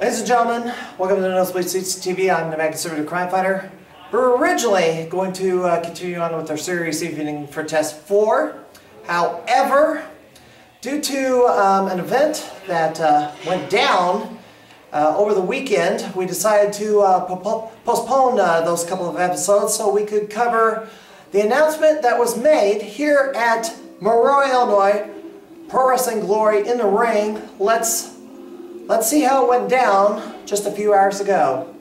Ladies and gentlemen, welcome to the Nosebleed Seats TV. I'm the Mad Conservative Crime Fighter. We're originally going to continue on with our series evening for Test 4. However, due to an event that went down over the weekend, we decided to postpone those couple of episodes so we could cover the announcement that was made here at Monroe, Illinois, Pro Wrestling Glory in the Ring. Let's see how it went down just a few hours ago.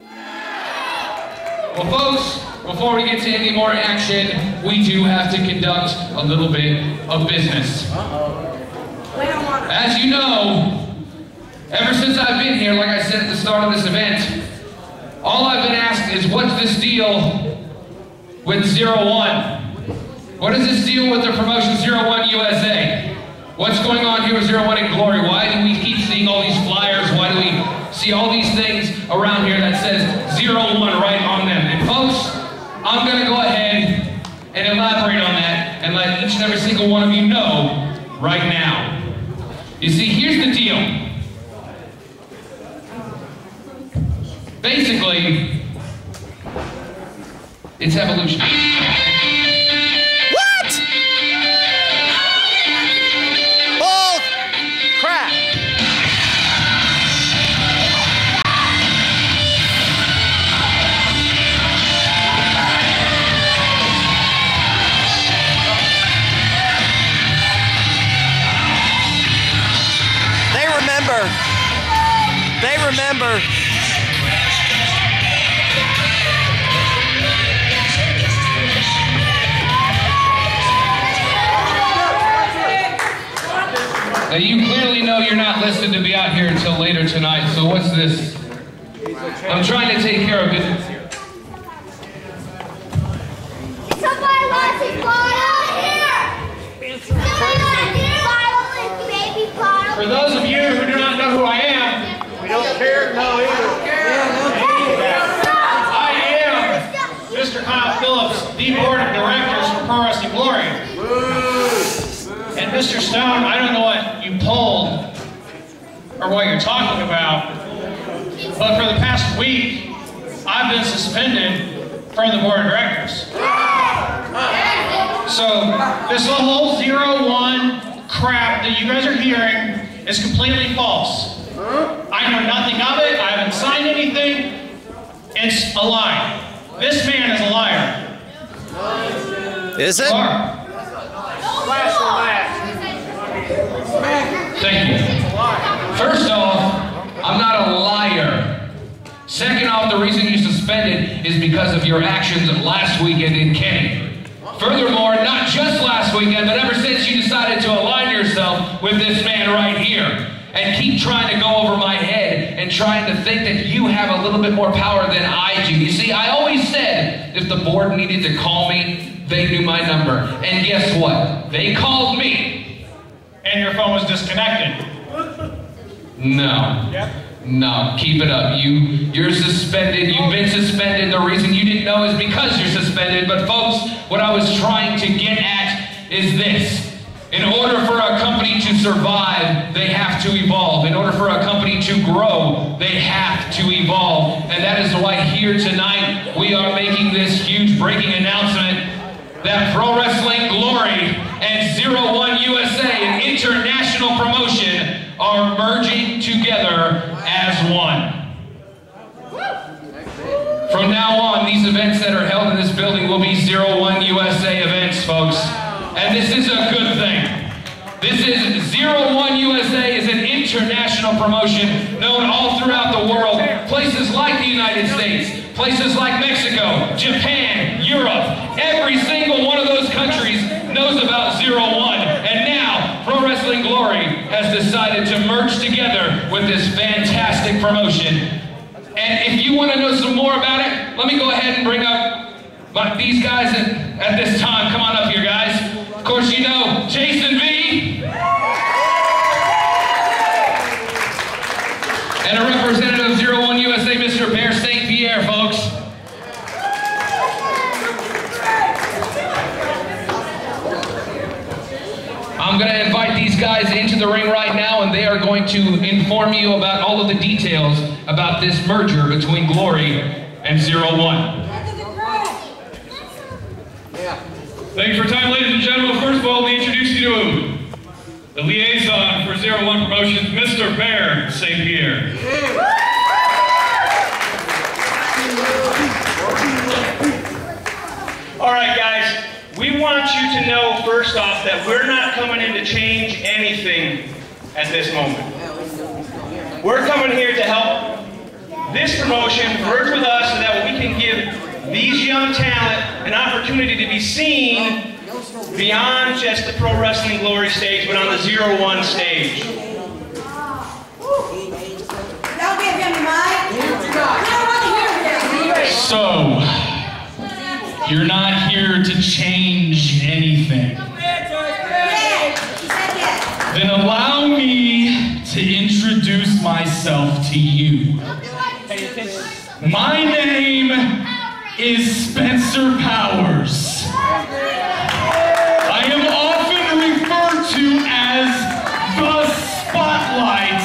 Well, folks, before we get to any more action, we do have to conduct a little bit of business. As you know, ever since I've been here, like I said at the start of this event, all I've been asked is, what's this deal with 01? What is this deal with the promotion 01 USA? What's going on here with 01 in Glory? Why do we keep seeing all these flyers? Why do we see all these things around here that says 01 right on them? And folks, I'm going to go ahead and elaborate on that and let each and every single one of you know right now. You see, here's the deal. Basically, it's evolution. They remember. Now you clearly know you're not listed to be out here until later tonight, so what's this? I'm trying to take care of business here. Somebody wants his bottle here! Somebody wants his bottle, his baby bottle. For those of you who do not know who I am, we don't care, no either. I am Mr. Kyle Phillips, the Board of Directors for Pro Wrestling Glory. And Mr. Stone, I don't know what you pulled or what you're talking about, but for the past week, I've been suspended from the Board of Directors. So this whole 01 crap that you guys are hearing is completely false. I know nothing of it. I haven't signed anything. It's a lie. This man is a liar. Is it? Thank you. First off, I'm not a liar. Second off, the reason you suspended is because of your actions last weekend in Kenny. Furthermore, not just last weekend, but ever since you decided to align yourself with this man right here and keep trying to go over my head and trying to think that you have a little bit more power than I do. You see, I always said if the board needed to call me, they knew my number. And guess what? They called me. And your phone was disconnected. No. Yep. No, keep it up. You're suspended. You've been suspended. The reason you didn't know is because you're suspended. But folks, what I was trying to get at is this. In order for a company to survive, they have to evolve. In order for a company to grow, they have to evolve. And that is why here tonight, we are making this huge breaking announcement that Pro Wrestling Glory and 01 USA, an international promotion, are merging together as one. From now on, these events that are held in this building will be 01 USA events, folks. And this is a good thing. This is 01 USA is an international promotion known all throughout the world. Places like the United States, places like Mexico, Japan, Europe, every single one of those countries knows about 01. And now, Pro Wrestling Glory has decided to merge together with this fantastic promotion. And if you want to know some more about it, let me go ahead and bring up these guys at this time. Come on up here, guys. Of course, you know Jason V. And a representative of 01 USA, Mr. Bear St. Pierre, folks. I'm going to invite these guys into the ring right now, and they are are going to inform you about all of the details about this merger between Glory and 01. Thank you for your time, ladies and gentlemen. First of all, let me introduce you to the liaison for 01 Promotions, Mr. Bear St. Pierre. All right, guys, we want you to know first off that we're not coming in to change anything at this moment. We're coming here to help this promotion merge with us so that we can give these young talent an opportunity to be seen beyond just the Pro Wrestling Glory stage, but on the 01 stage. Don't give him the mic. We don't want to hear him. So, you're not here to change anything. Then allow me to introduce myself to you. My name is Spencer Powers. I am often referred to as the Spotlight,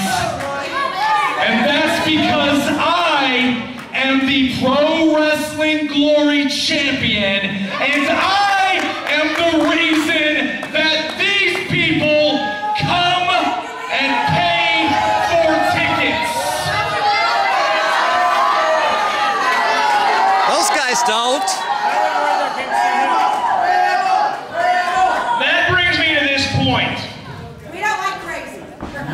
and that's because I am the Pro Wrestling Glory Champion, and I am the reason that these people come and pay for tickets. Those guys don't. That brings me to this point. We don't like crazy.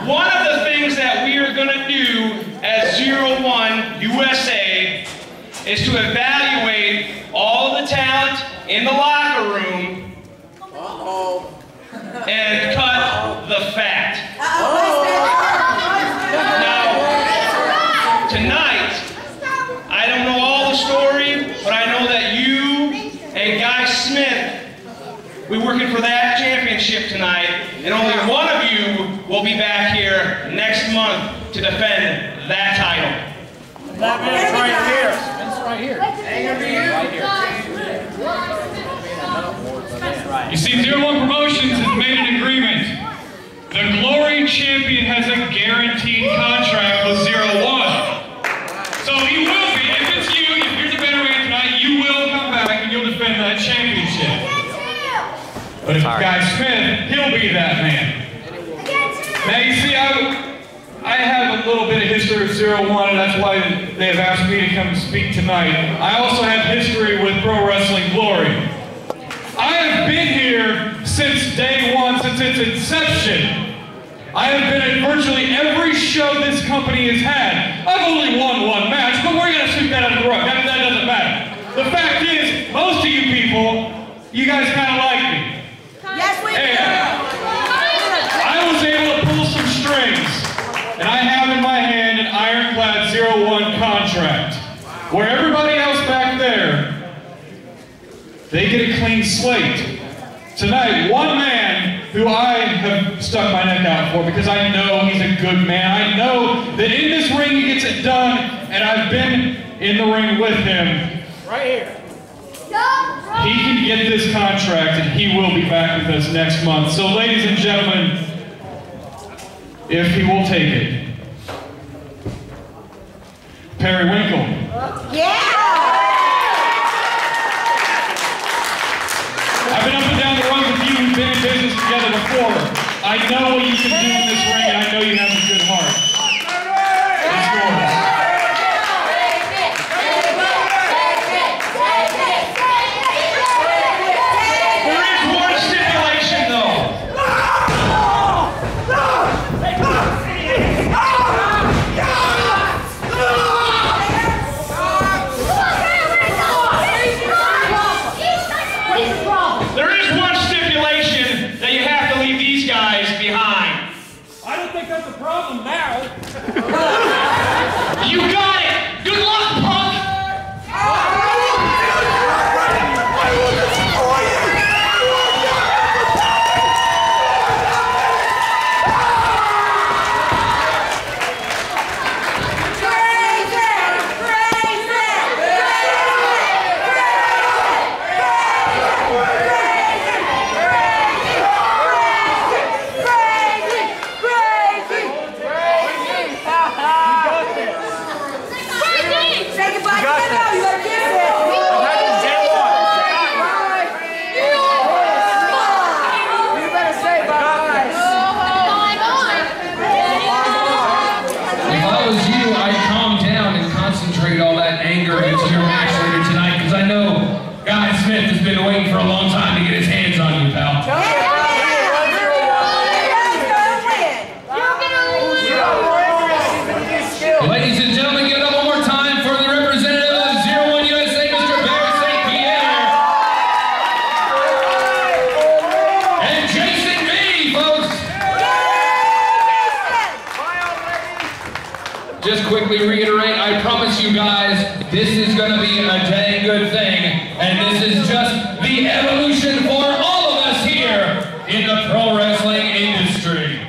One of the things that we are going to do as 01 USA is to evaluate all the talent in the locker room and cut the fat. Now, tonight, I don't know all the story, but I know that you and Guy Smith, we're working for that championship tonight, and only one of you will be back here next month to defend that title. That man's right here. It's right here. You see, 01 Promotions has made an agreement. The Glory Champion has a guaranteed contract with 01. So he will be, if it's you, if you're the better man tonight, you will come back and you'll defend that championship. But if it's Guy Smith, he'll be that man. Now you see, I have a little bit of history of 01, and that's why they have asked me to come and speak tonight. I also have history with Pro Wrestling Glory. I have been here since day one, since its inception. I have been at virtually every show this company has had. I've only won one match, but we're going to sweep that under the rug. That doesn't matter. The fact is, most of you people, you guys kind of like me. Yes, we do. I was able to pull some strings, and I have in my hand an ironclad 01 contract, where everybody else back there, they get a clean slate. Tonight, one man who I have stuck my neck out for because I know he's a good man. I know that in this ring he gets it done, and I've been in the ring with him. Right here. He can get this contract, and he will be back with us next month. So, ladies and gentlemen, if he will take it, Periwinkle. Yeah! I've been up and down the road with you. We've been in business together before. I know what you can do in this ring, and I know you have a good heart. It's yours. There is one stipulation, though. There is one stipulation that you have to leave these guys behind. just quickly reiterate, I promise you guys, this is going to be a dang good thing, and this is just the evolution for all of us here in the pro wrestling industry.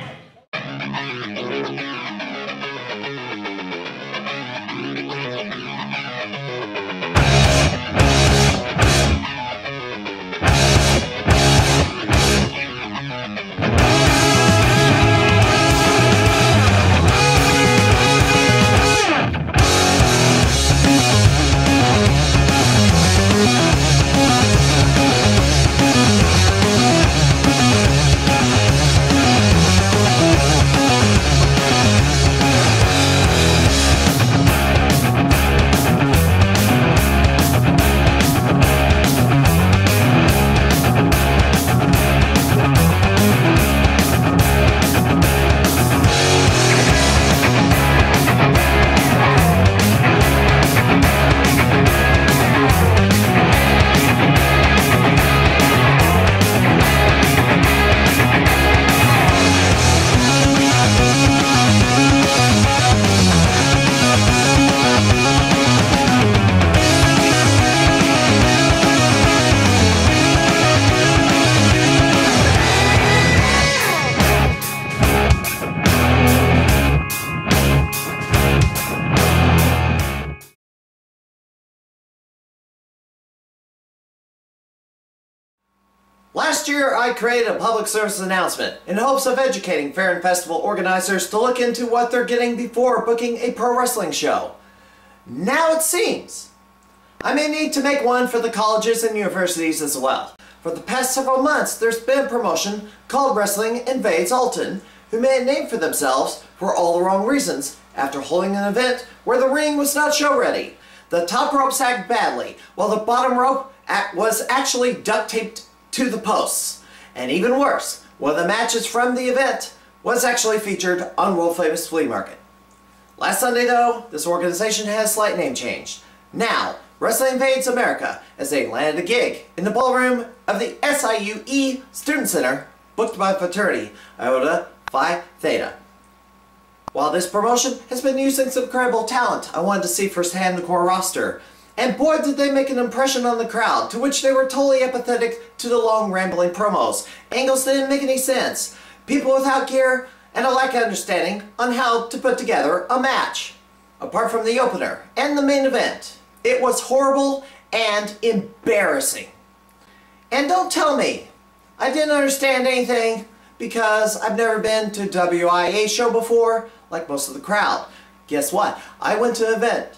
Last year, I created a public service announcement in hopes of educating fair and festival organizers to look into what they're getting before booking a pro wrestling show. Now it seems I may need to make one for the colleges and universities as well. For the past several months, there's been a promotion called Wrestling Invades Alton, who made a name for themselves for all the wrong reasons after holding an event where the ring was not show ready. The top rope sagged badly, while the bottom rope was actually duct taped to the posts. And even worse, one of the matches from the event was actually featured on world famous Flea Market. Last Sunday though, this organization had a slight name change. Now, Wrestling Invades America, as they landed a gig in the ballroom of the SIUE Student Center, booked by fraternity Iota Phi Theta. While this promotion has been using some incredible talent I wanted to see firsthand the core roster, and boy did they make an impression on the crowd, to which they were totally apathetic to the long rambling promos. Angles didn't make any sense, people without gear, and a lack of understanding on how to put together a match. Apart from the opener and the main event, it was horrible and embarrassing. And don't tell me I didn't understand anything because I've never been to a WIA show before like most of the crowd. Guess what? I went to an event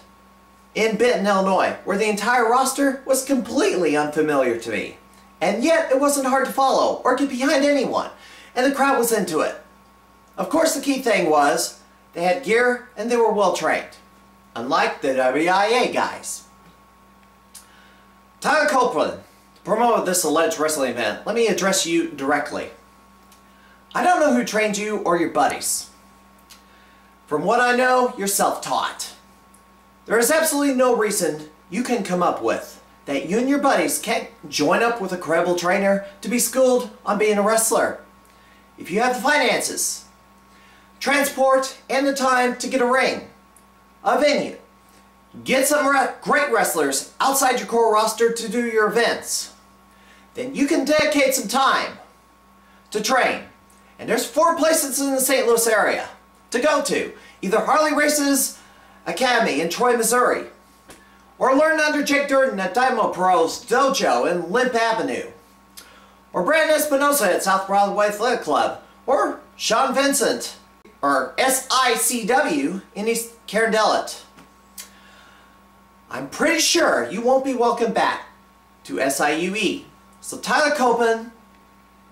in Benton, Illinois, where the entire roster was completely unfamiliar to me. And yet it wasn't hard to follow or get behind anyone, and the crowd was into it. Of course, the key thing was they had gear and they were well trained, unlike the WIA guys. Tyler Copeland, the promoter of this alleged wrestling event, let me address you directly. I don't know who trained you or your buddies. From what I know, you're self-taught. There is absolutely no reason you can come up with that you and your buddies can't join up with a credible trainer to be schooled on being a wrestler. If you have the finances, transport, and the time to get a ring, a venue, get some great wrestlers outside your core roster to do your events, then you can dedicate some time to train. And there's 4 places in the St. Louis area to go to. Either Harley Race's Academy in Troy, Missouri, or learn under Jake Durden at Dynamo Pro's Dojo in Limp Avenue, or Brandon Espinosa at South Broadway Athletic Club, or Sean Vincent, or SICW in East Carondelet. I'm pretty sure you won't be welcome back to SIUE. So Tyler Copeland,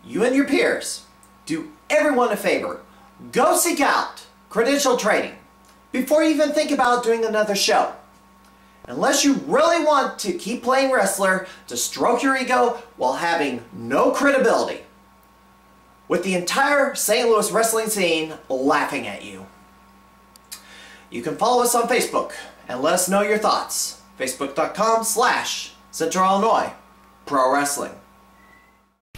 you and your peers, do everyone a favor. Go seek out credential training before you even think about doing another show. Unless you really want to keep playing wrestler to stroke your ego while having no credibility, with the entire St. Louis wrestling scene laughing at you. You can follow us on Facebook and let us know your thoughts. Facebook.com/Central Illinois Pro Wrestling.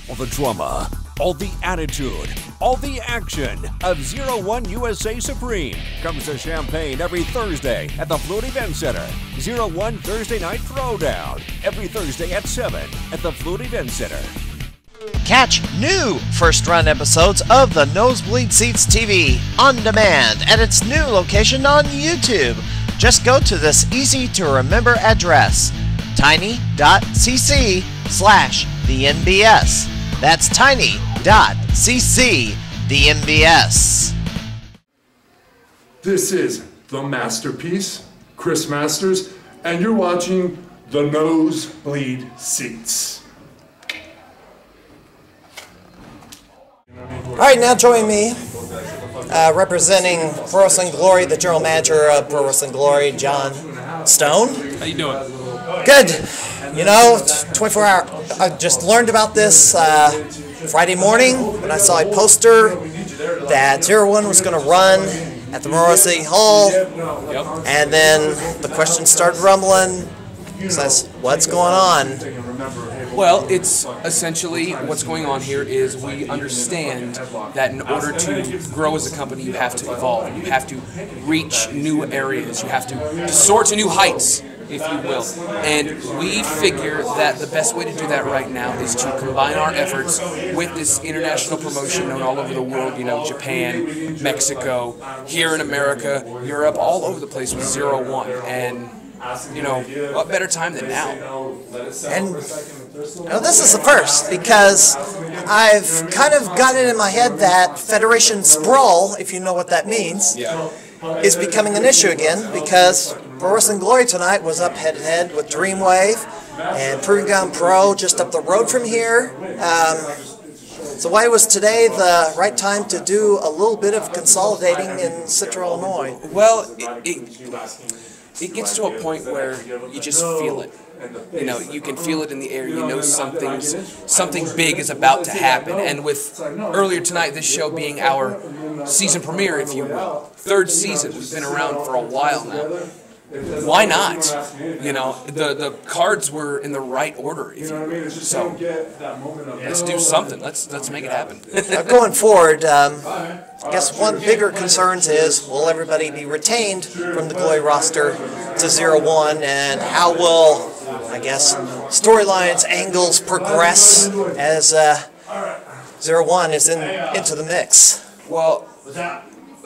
All the drama, All the attitude, all the action of 01 USA Supreme comes to Champaign every Thursday at the Fluid Event Center. 01 Thursday Night Throwdown every Thursday at 7 at the Fluid Event Center. Catch new first-run episodes of the Nosebleed Seats TV on demand at its new location on YouTube. Just go to this easy-to-remember address, tiny.cc/the-NBS. That's tiny.cc/the-NBS. This is The Masterpiece, Chris Masters, and you're watching The Nosebleed Seats. All right, now join me, representing Pro Wrestling Glory, the general manager of Pro Wrestling Glory, John Stone. How you doing? Good. You know, 24-hour. I just learned about this Friday morning when I saw a poster that 01 was going to run at the Memorial City Hall, and then the questions started rumbling. Says, what's going on? Well, it's essentially what's going on here is we understand that in order to grow as a company, you have to evolve. You have to reach new areas. You have to soar to new heights, if you will. And we figure that the best way to do that right now is to combine our efforts with this international promotion known all over the world, you know, Japan, Mexico, here in America, Europe, all over the place with 01. And you know, what better time than now? And you know, this is the first, because I've kind of got it in my head that Federation Sprawl, if you know what that means, is becoming an issue again, because Pro Wrestling Glory tonight was up head-to-head with Dreamwave and Proving Ground Pro just up the road from here. So why was today the right time to do a little bit of consolidating in Central Illinois? Well, it gets to a point where you just feel it. You know, you can feel it in the air. You know something big is about to happen. And with earlier tonight, this show being our season premiere, if you will, third season, we've been around for a while now. Why not? You know, the cards were in the right order, if you will. So let's do something. Let's make it happen. Going forward, I guess one of the bigger concerns is, will everybody be retained from the Glory roster to 01, and how will, I guess, storylines, angles progress as 01 is into the mix? Well,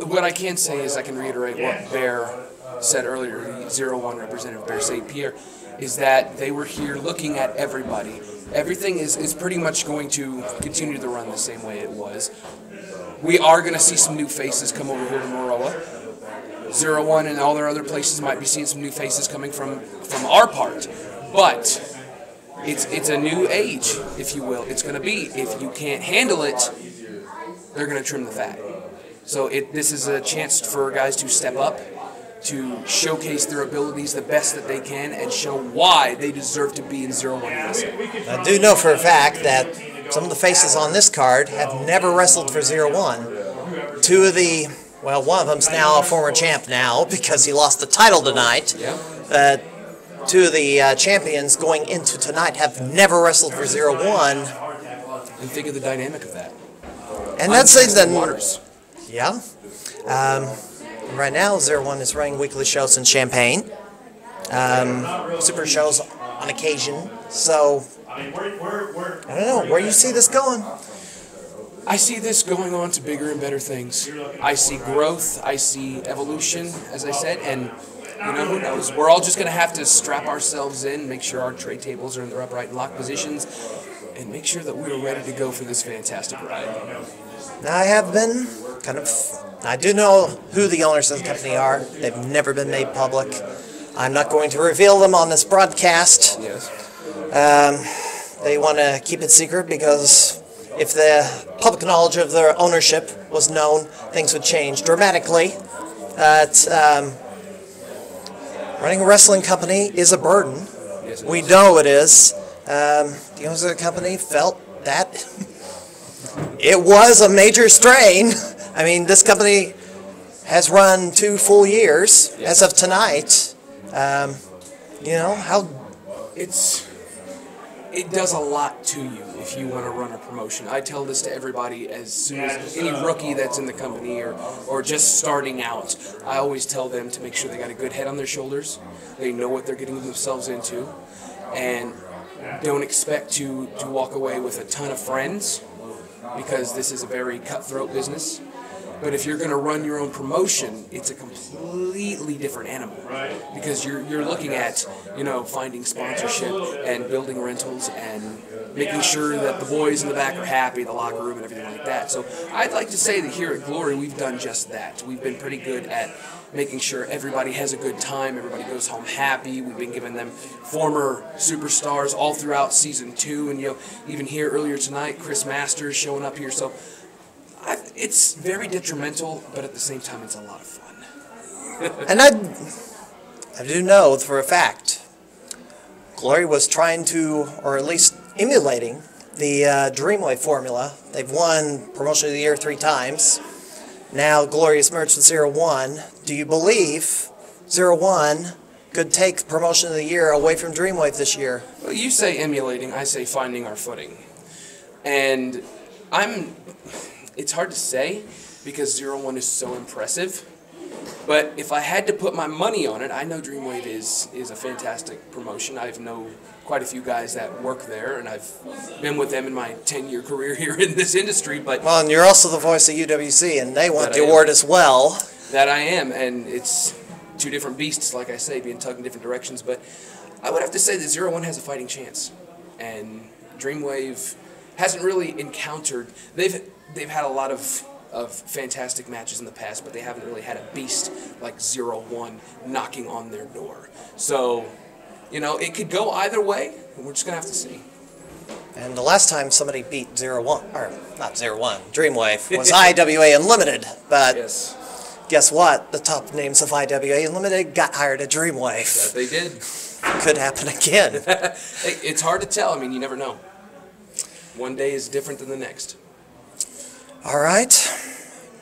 what I can say is I can reiterate what Bear said earlier, the 01 representative, Bear St. Pierre, is that they were here looking at everybody. Everything is pretty much going to continue to run the same way it was. We are going to see some new faces come over here to Moroa. 01 and all their other places might be seeing some new faces coming from our part. But it's a new age, if you will. It's going to be, if you can't handle it, they're going to trim the fat. So this is a chance for guys to step up, to showcase their abilities the best that they can, and show why they deserve to be in 01 USA. I do know for a fact that some of the faces on this card have never wrestled for 01. Two of the, well, one of them's now a former champ now because he lost the title tonight. Two of the champions going into tonight have never wrestled for 01. And think of the dynamic of that. And that's the waters. Yeah. Right now, 01 is running weekly shows in Champaign. Super shows on occasion. So, I don't know, where do you see this going? I see this going on to bigger and better things. I see growth, I see evolution, as I said, and you know, who knows? We're all just going to have to strap ourselves in, make sure our tray tables are in their upright and locked positions, and make sure that we're ready to go for this fantastic ride. I have been I do know who the owners of the company are. They've never been made public. I'm not going to reveal them on this broadcast. Yes. They want to keep it secret because if the public knowledge of their ownership was known, things would change dramatically. Running a wrestling company is a burden. Yes, we know it is. The owners of the company felt that it was a major strain. I mean, this company has run 2 full years as of tonight. You know, how... It does a lot to you if you want to run a promotion. I tell this to everybody as soon as any rookie that's in the company or just starting out. I always tell them to make sure they got a good head on their shoulders, they know what they're getting themselves into, and don't expect to walk away with a ton of friends, because this is a very cutthroat business. But if you're going to run your own promotion, it's a completely different animal, because you're looking at, you know, finding sponsorship and building rentals and making sure that the boys in the back are happy, the locker room and everything like that. So I'd like to say that here at Glory we've done just that. We've been pretty good at making sure everybody has a good time, everybody goes home happy. We've been giving them former superstars all throughout season 2, and you know, even here earlier tonight, Chris Masters showing up here. So it's very detrimental, but at the same time, it's a lot of fun. And I do know for a fact, Glory was trying to, or at least emulating, the Dreamwave formula. They've won Promotion of the Year 3 times. Now Glory is merged with 01. Do you believe 01 could take Promotion of the Year away from Dreamwave this year? Well, you say emulating, I say finding our footing. And it's hard to say, because 01 is so impressive. But if I had to put my money on it, I know Dreamwave is a fantastic promotion. I know quite a few guys that work there, and I've been with them in my 10-year career here in this industry. But well, and you're also the voice of UWC, and they want the award as well. That I am, and it's two different beasts, like I say, being tugged in different directions. But I would have to say that 01 has a fighting chance, and Dreamwave hasn't really encountered. They've had a lot of fantastic matches in the past, but they haven't really had a beast like 01 knocking on their door. So, you know, it could go either way, and we're just going to have to see. And the last time somebody beat 01, or not 01, Dreamwave, was IWA Unlimited. But yes. Guess what? The top names of IWA Unlimited got hired at Dreamwave. That they did. Could happen again. It's hard to tell. I mean, you never know. One day is different than the next. All right.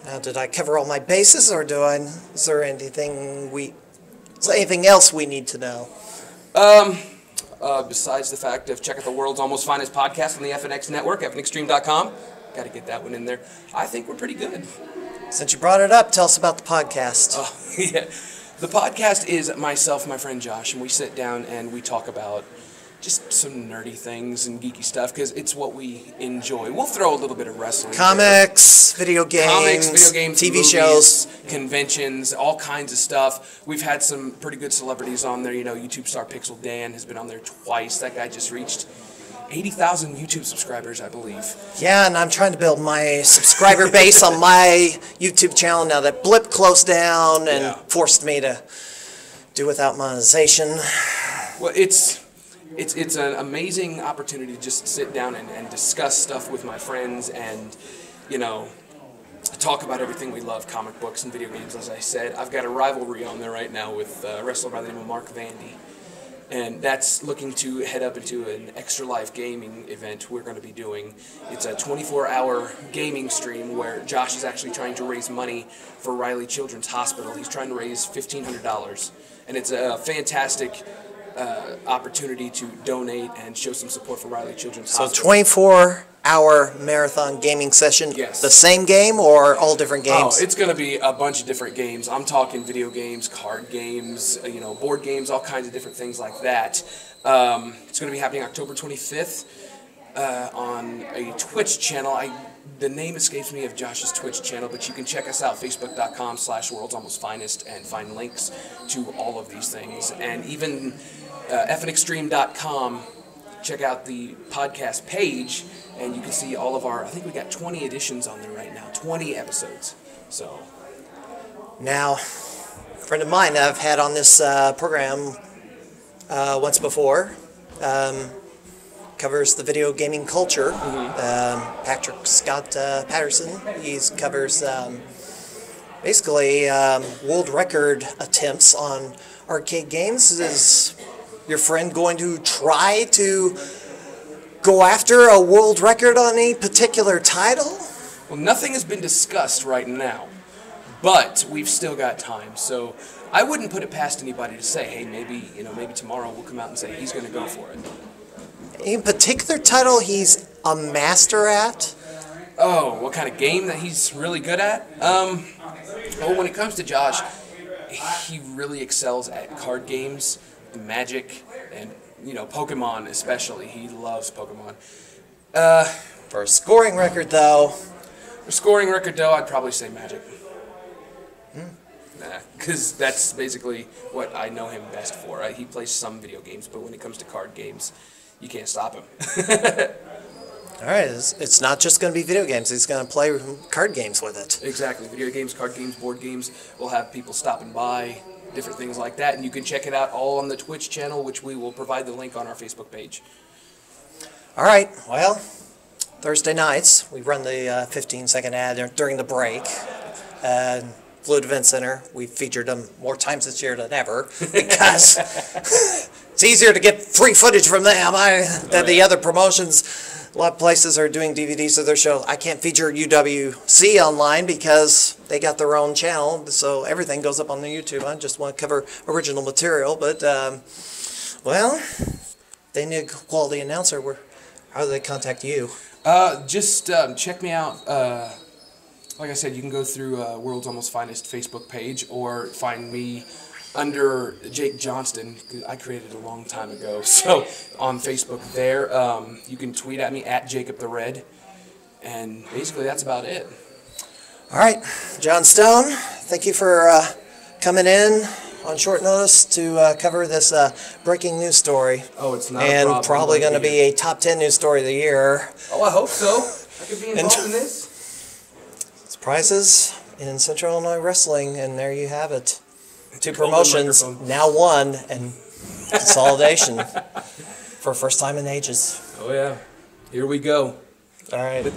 Now, did I cover all my bases, or is there anything else we need to know? Besides the fact of check out the world's almost finest podcast on the FNX network, fnxstream.com. Got to get that one in there. I think we're pretty good. Since you brought it up, tell us about the podcast. Yeah. The podcast is myself and my friend Josh, and we sit down and we talk about just some nerdy things and geeky stuff, because it's what we enjoy. We'll throw a little bit of wrestling. Comics, video games, TV movies, shows, conventions, all kinds of stuff. We've had some pretty good celebrities on there. You know, YouTube star Pixel Dan has been on there twice. That guy just reached 80,000 YouTube subscribers, I believe. Yeah, and I'm trying to build my subscriber base on my YouTube channel now that Blip closed down and forced me to do without monetization. Well, it's an amazing opportunity to just sit down and discuss stuff with my friends and, you know, talk about everything we love, comic books and video games, as I said. I've got a rivalry on there right now with a wrestler by the name of Mark Vandy. And that's looking to head up into an Extra Life gaming event we're going to be doing. It's a 24-hour gaming stream where Josh is actually trying to raise money for Riley Children's Hospital. He's trying to raise $1,500. And it's a fantastic opportunity to donate and show some support for Riley Children's Hospital. So 24-hour marathon gaming session, yes. The same game or all different games? Oh, it's going to be a bunch of different games. I'm talking video games, card games, you know, board games, all kinds of different things like that. It's going to be happening October 25th on a Twitch channel. The name escapes me of Josh's Twitch channel, but you can check us out, facebook.com/worldsalmostfinest, and find links to all of these things. And even fnxstream.com, check out the podcast page, and you can see all of our, I think we got 20 editions on there right now, 20 episodes. So now, a friend of mine I've had on this program once before, covers the video gaming culture. Patrick Scott Patterson. He covers basically world record attempts on arcade games. Is your friend going to try to go after a world record on any particular title? Well, nothing has been discussed right now, but we've still got time. So I wouldn't put it past anybody to say, hey, maybe tomorrow we'll come out and say he's going to go for it. Any particular title he's a master at? Oh, what kind of game that he's really good at? Well, when it comes to Josh, he really excels at card games, Magic, and Pokemon especially. He loves Pokemon. For a scoring record, though. I'd probably say Magic. Because that's basically what I know him best for. Right? He plays some video games, but when it comes to card games, you can't stop him. All right, it's not just going to be video games. He's going to play card games with it. Exactly. Video games, card games, board games. We'll have people stopping by, different things like that. And you can check it out all on the Twitch channel, which we will provide the link on our Facebook page. All right, well, Thursday nights, we run the 15-second ad during the break. Fluid Event Center, we featured them more times this year than ever because it's easier to get free footage from them than the other promotions. A lot of places are doing DVDs of their show. I can't feature UWC online because they got their own channel, so everything goes up on the YouTube. I just want to cover original material, but, well, they need a quality announcer. How do they contact you? Just check me out. Like I said, you can go through World's Almost Finest Facebook page or find me under Jake Johnston. I created it a long time ago. So on Facebook there, you can tweet at me at Jacob the Red. And basically that's about it. All right, John Stone, thank you for coming in on short notice to cover this breaking news story. Oh, it's not and a problem. Probably going to be a top 10 news story of the year. Oh, I hope so. I could be involved in this. Prizes in Central Illinois Wrestling, and there you have it. 2 promotions, now 1, and consolidation for first time in ages. Oh yeah, here we go. All right.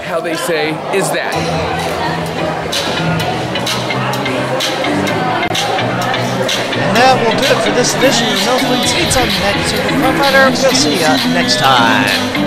How they say is that. And that will do it for this edition of Nosebleed Seats on Next Super Fighter. We'll see you next time.